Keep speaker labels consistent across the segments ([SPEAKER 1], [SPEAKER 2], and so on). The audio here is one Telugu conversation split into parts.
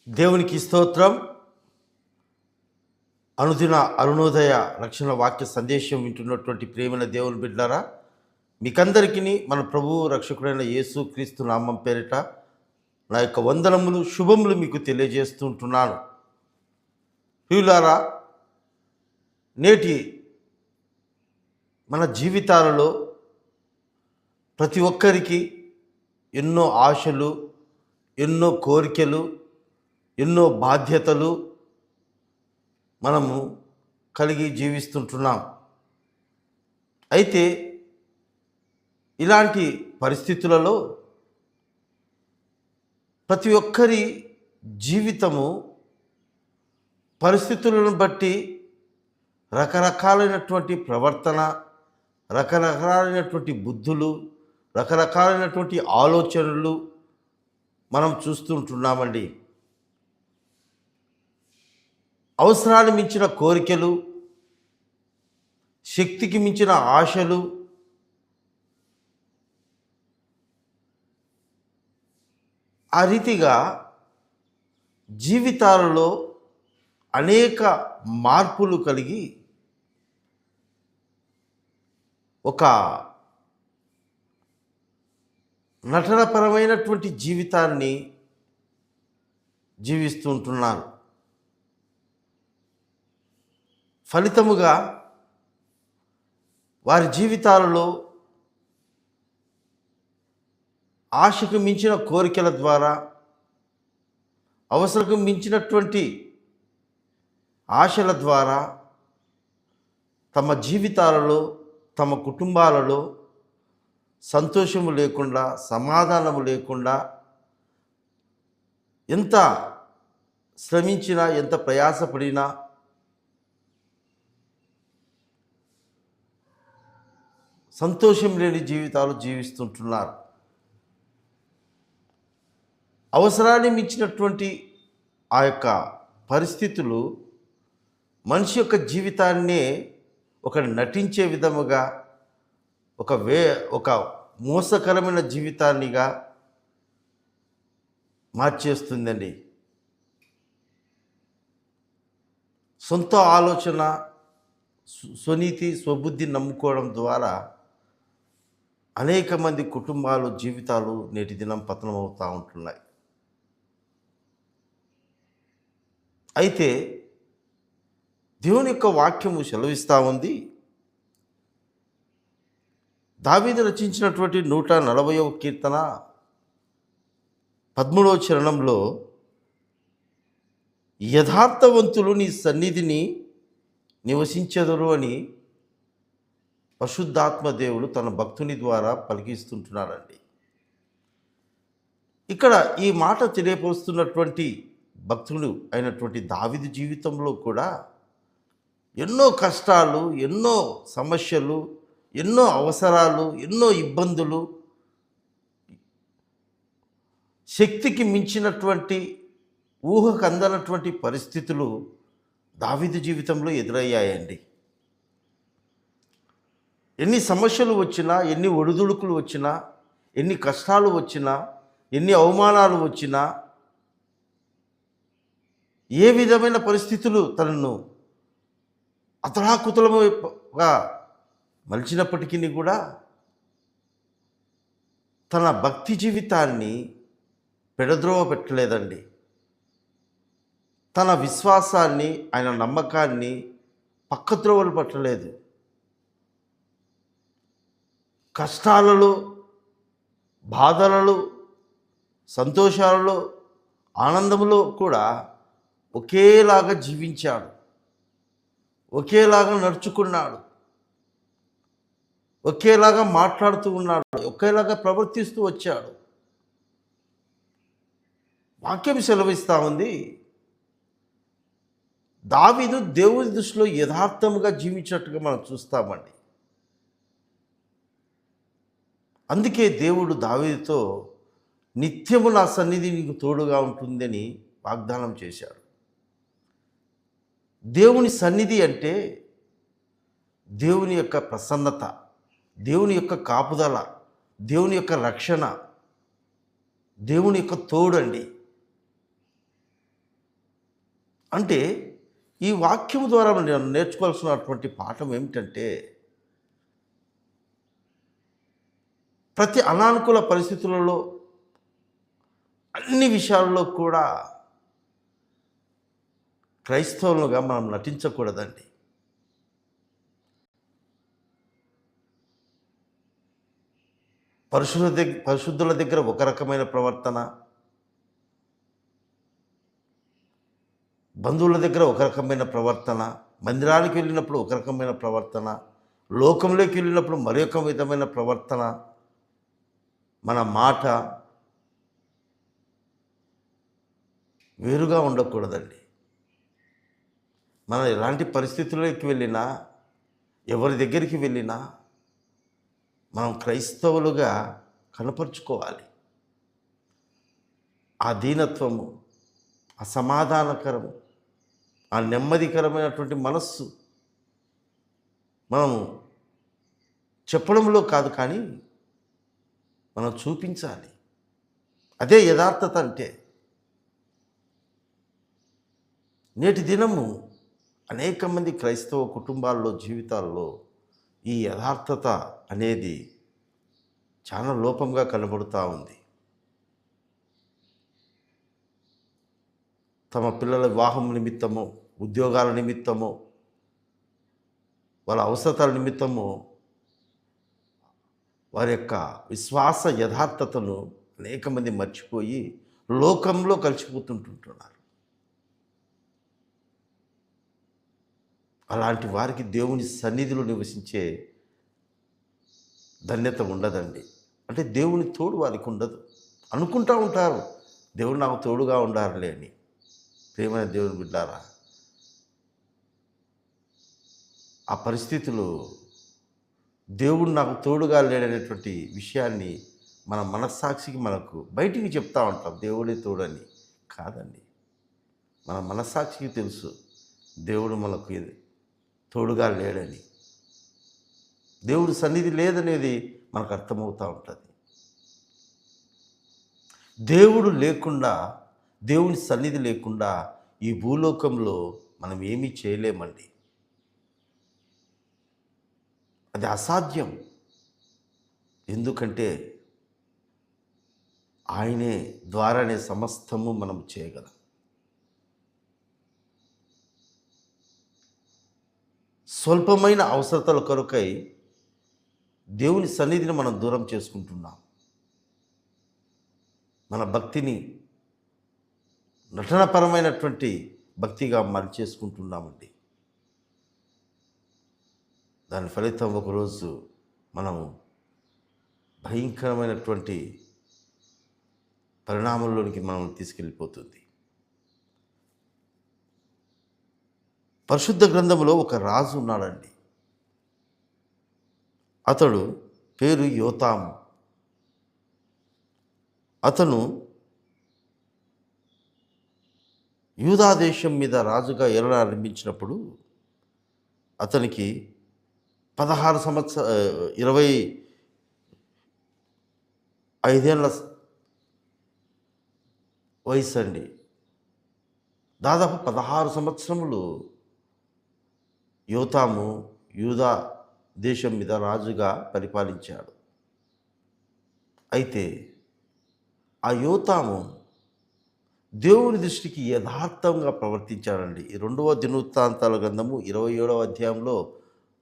[SPEAKER 1] దేవునికి స్తోత్రం. అనుదిన అరుణోదయ రక్షణ వాక్య సందేశం వింటున్నటువంటి ప్రేమైన దేవుని బిడ్డలారా, మీకందరికీ మన ప్రభువు రక్షకుడైన యేసు క్రీస్తు నామం పేరిట నా యొక్క వందనములు శుభములు మీకు తెలియజేస్తుంటున్నాను. ప్రియులారా, నేటి మన జీవితాలలో ప్రతి ఒక్కరికి ఎన్నో ఆశలు, ఎన్నో కోరికలు, ఎన్నో బాధ్యతలు మనము కలిగి జీవిస్తుంటున్నాం. అయితే ఇలాంటి పరిస్థితులలో ప్రతి ఒక్కరి జీవితము పరిస్థితులను బట్టి రకరకాలైనటువంటి ప్రవర్తన, రకరకాలైనటువంటి బుద్ధులు, రకరకాలైనటువంటి ఆలోచనలు మనం చూస్తుంటున్నామండి. అవసరాలు మించిన కోరికలు, శక్తికి మించిన ఆశలు, ఆ రీతిగా జీవితాలలో అనేక మార్పులు కలిగి ఒక నటనపరమైనటువంటి జీవితాన్ని జీవిస్తుంటున్నారు. ఫలితముగా వారి జీవితాలలో ఆశకు మించిన కోరికల ద్వారా, అవసరకు మించినటువంటి ఆశల ద్వారా తమ జీవితాలలో, తమ కుటుంబాలలో సంతోషము లేకుండా, సమాధానము లేకుండా, ఎంత శ్రమించినా, ఎంత ప్రయాసపడినా సంతోషం లేని జీవితాలు జీవిస్తుంటున్నారు. అవసరాన్ని మించినటువంటి ఆ యొక్క పరిస్థితులు మనిషి యొక్క జీవితాన్నే ఒక నటించే విధముగా, ఒక మోసకరమైన జీవితాన్నిగా మార్చేస్తుందండి. సొంత ఆలోచన, స్వనీతి, స్వబుద్ధి నమ్ముకోవడం ద్వారా అనేక మంది కుటుంబాలు, జీవితాలు నేటి దినం పతనం అవుతూ ఉంటున్నాయి. అయితే దేవుని యొక్క వాక్యము సెలవిస్తూ ఉంది. దావీదు రచించినటువంటి 140వ కీర్తన 13వ చరణంలో, యథార్థవంతులు నీ సన్నిధిని నివసించెదరు అని పరిశుద్ధాత్మ దేవుడు తన భక్తుని ద్వారా పలికిస్తుంటున్నాడండి. ఇక్కడ ఈ మాట తెలియపరుస్తున్నటువంటి భక్తుడు అయినటువంటి దావీదు జీవితంలో కూడా ఎన్నో కష్టాలు, ఎన్నో సమస్యలు, ఎన్నో అవసరాలు, ఎన్నో ఇబ్బందులు, శక్తికి మించినటువంటి, ఊహకు అందనటువంటి పరిస్థితులు దావీదు జీవితంలో ఎదురయ్యాయండి. ఎన్ని సమస్యలు వచ్చినా, ఎన్ని ఒడిదుడుకులు వచ్చినా, ఎన్ని కష్టాలు వచ్చినా, ఎన్ని అవమానాలు వచ్చినా, ఏ విధమైన పరిస్థితులు తనను అతలాకుతలముగా మలిచినప్పటికీ కూడా తన భక్తి జీవితాన్ని పెడద్రోవ పెట్టలేదండి. తన విశ్వాసాన్ని, ఆయన నమ్మకాన్ని పక్కద్రోవలు పట్టలేదు. కష్టాలలో, బాధలలో, సంతోషాలలో, ఆనందంలో కూడా ఒకేలాగా జీవించాడు, ఒకేలాగా నడుచుకున్నాడు, ఒకేలాగా మాట్లాడుతూ ఉన్నాడు, ఒకేలాగా ప్రవర్తిస్తూ వచ్చాడు. వాక్యం సెలవిస్తూ ఉంది, దావీదు దేవుని దృష్టిలో యథార్థముగా జీవించినట్టుగా మనం చూస్తామండి. అందుకే దేవుడు దావీదుతో నిత్యము నా సన్నిధి నీకు తోడుగా ఉంటుందని వాగ్దానం చేశాడు. దేవుని సన్నిధి అంటే దేవుని యొక్క ప్రసన్నత, దేవుని యొక్క కాపుదల, దేవుని యొక్క రక్షణ, దేవుని యొక్క తోడండి. అంటే ఈ వాక్యం ద్వారా నేను నేర్చుకోవాల్సినటువంటి పాఠం ఏమిటంటే, ప్రతి అనానుకూల పరిస్థితులలో అన్ని విషయాల్లో కూడా క్రైస్తవులుగా మనం నటించకూడదండి. పరిశుద్ధుల దగ్గర ఒక రకమైన ప్రవర్తన, బంధువుల దగ్గర ఒక రకమైన ప్రవర్తన, మందిరానికి వెళ్ళినప్పుడు ఒక రకమైన ప్రవర్తన, లోకంలోకి వెళ్ళినప్పుడు మరొక విధమైన ప్రవర్తన, మన మాట వేరుగా ఉండకూడదండి. మనం ఎలాంటి పరిస్థితుల్లోకి వెళ్ళినా, ఎవరి దగ్గరికి వెళ్ళినా మనం క్రైస్తవులుగా కనపరుచుకోవాలి. ఆ దీనత్వము, ఆ సమాధానకరము, ఆ నెమ్మదికరమైనటువంటి మనస్సు మనము చెప్పడంలో కాదు, కానీ మనం చూపించాలి. అదే యథార్థత అంటే. నేటి దినము అనేక మంది క్రైస్తవ కుటుంబాల్లో, జీవితాల్లో ఈ యథార్థత అనేది చాలా లోపంగా కనబడుతూ ఉంది. తమ పిల్లల వివాహం నిమిత్తము, ఉద్యోగాల నిమిత్తము, వాళ్ళ అవసరతల నిమిత్తము వారి యొక్క విశ్వాస యథార్థతను అనేక మంది మర్చిపోయి లోకంలో కలిసిపోతుంటున్నారు. అలాంటి వారికి దేవుని సన్నిధిలో నివసించే ధన్యత ఉండదండి. అంటే దేవుని తోడు వారికి ఉండదు. అనుకుంటూ ఉంటారు, దేవుడు నాకు తోడుగా ఉండారులే అని. ప్రియమైన దేవుని బిడ్డారా, ఆ పరిస్థితులు దేవుడు నాకు తోడుగా లేడనేటువంటి విషయాన్ని మన మనస్సాక్షికి మనకు బయటికి చెప్తా ఉంటాం, దేవుడే తోడని. కాదండి, మన మనస్సాక్షికి తెలుసు దేవుడు మనకు తోడుగా లేడని. దేవుడు సన్నిధి లేదనేది మనకు అర్థమవుతూ ఉంటుంది. దేవుడు లేకుండా, దేవుని సన్నిధి లేకుండా ఈ భూలోకంలో మనం ఏమీ చేయలేమండి. అది అసాధ్యం. ఎందుకంటే ఆయనే ద్వారానే సమస్తము మనం చేయగలం. స్వల్పమైన అవసరతల కొరకై దేవుని సన్నిధిని మనం దూరం చేసుకుంటున్నాం. మన భక్తిని నటనపరమైనటువంటి భక్తిగా చేసుకుంటున్నామండి. దాని ఫలితం ఒకరోజు మనం భయంకరమైనటువంటి పరిణామంలోనికి మనం తీసుకెళ్ళిపోతుంది. పరిశుద్ధ గ్రంథంలో ఒక రాజు ఉన్నాడండి. అతడు పేరు యోతాము. అతను యూదా దేశం మీద రాజుగా ఏలనారంభించినప్పుడు అతనికి 25 వయసు అండి. దాదాపు 16 సంవత్సరములు యోతాము యూదా దేశం మీద రాజుగా పరిపాలించాడు. అయితే ఆ యోతాము దేవుని దృష్టికి యథార్థంగా ప్రవర్తించాడండి. ఈ 2వ దినవృత్తాంతాల గ్రంథము 27వ అధ్యాయంలో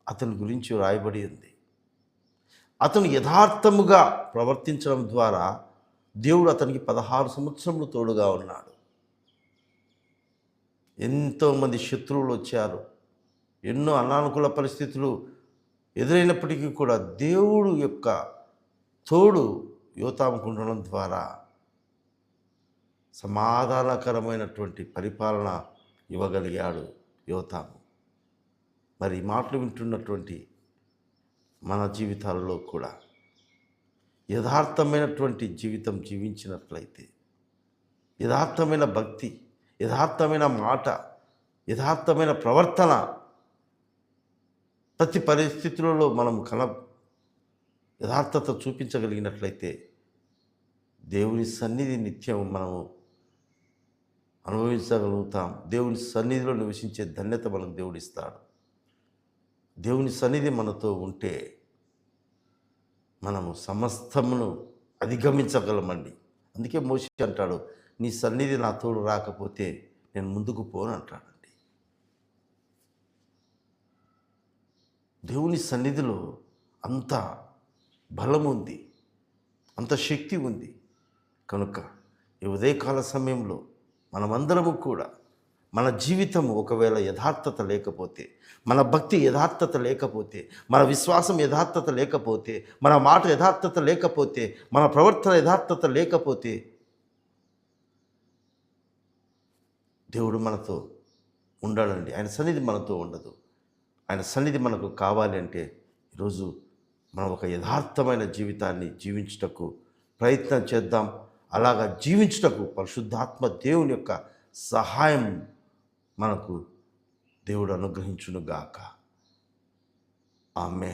[SPEAKER 1] అతని గురించి రాయబడి ఉంది. అతను యథార్థముగా ప్రవర్తించడం ద్వారా దేవుడు అతనికి 16 సంవత్సరములు తోడుగా ఉన్నాడు. ఎంతోమంది శత్రువులు వచ్చారు, ఎన్నో అనానుకూల పరిస్థితులు ఎదురైనప్పటికీ కూడా దేవుడు యొక్క తోడు యోతాముకు ఉండడం ద్వారా సమాధానకరమైనటువంటి పరిపాలన ఇవ్వగలిగాడు యోతాము. మరి ఈ మాటలు వింటున్నటువంటి మన జీవితాలలో కూడా యథార్థమైనటువంటి జీవితం జీవించినట్లయితే, యథార్థమైన భక్తి, యథార్థమైన మాట, యథార్థమైన ప్రవర్తన ప్రతి పరిస్థితులలో మనం యథార్థత చూపించగలిగినట్లయితే దేవుని సన్నిధి నిత్యం మనము అనుభవించగలుగుతాం. దేవుని సన్నిధిలో నివసించే ధన్యత మనకు దేవుడిస్తాడు. దేవుని సన్నిధి మనతో ఉంటే మనము సమస్తమును అధిగమించగలమండి. అందుకే మోషే అంటాడు, నీ సన్నిధి నా తోడు రాకపోతే నేను ముందుకు పోను అంటాడండి. దేవుని సన్నిధిలో అంత బలం ఉంది, అంత శక్తి ఉంది. కనుక ఈ ఉదయకాల సమయంలో మనమందరము కూడా మన జీవితం ఒకవేళ యథార్థత లేకపోతే, మన భక్తి యథార్థత లేకపోతే, మన విశ్వాసం యథార్థత లేకపోతే, మన మాట యథార్థత లేకపోతే, మన ప్రవర్తన యథార్థత లేకపోతే దేవుడు మనతో ఉండడండి. ఆయన సన్నిధి మనతో ఉండదు. ఆయన సన్నిధి మనకు కావాలి అంటే ఈరోజు మనం ఒక యథార్థమైన జీవితాన్ని జీవించుటకు ప్రయత్నం చేద్దాం. అలాగా జీవించుటకు పరిశుద్ధాత్మ దేవుని యొక్క సహాయం మనకు దేవుడు అనుగ్రహించునుగాక. ఆమేన్.